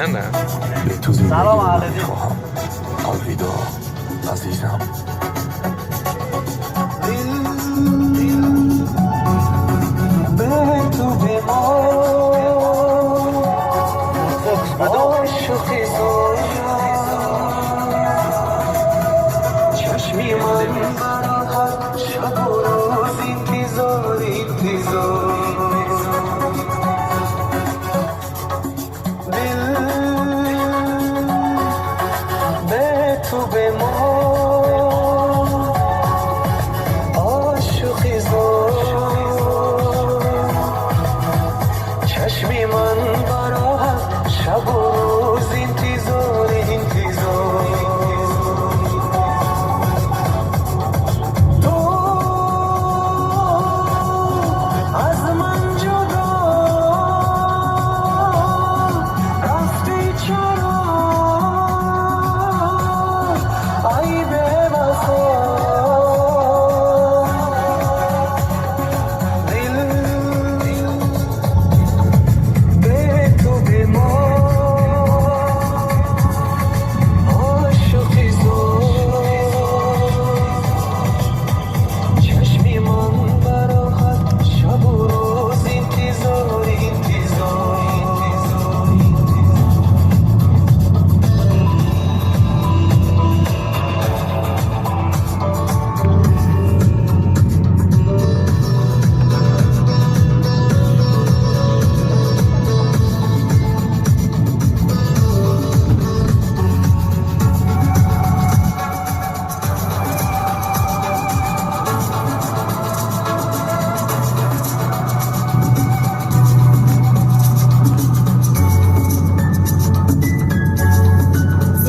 نه به تو زندگی سلام علیکم. میخواهم. الویدا عزیزم. به تو بمان عاشقی چشمی من براحت شب و روز انتظار دل به تو بمان عاشقی چشمی من براحت شب و روز انتظار تو از من جدا رفتی چرا ای به وفا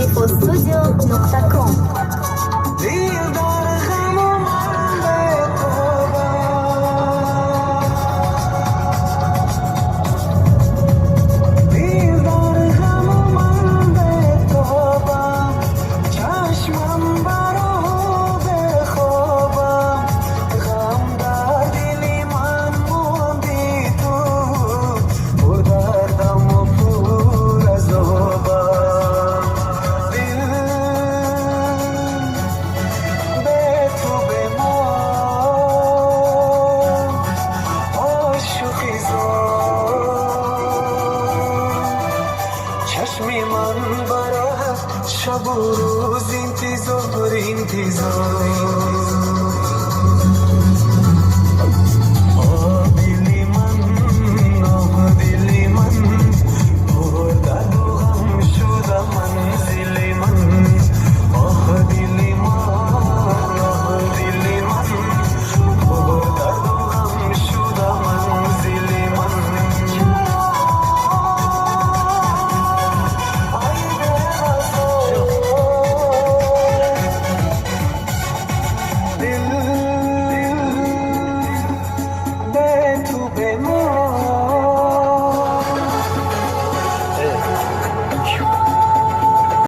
zifostudio.com چشمی من براحت شب و روز انتظار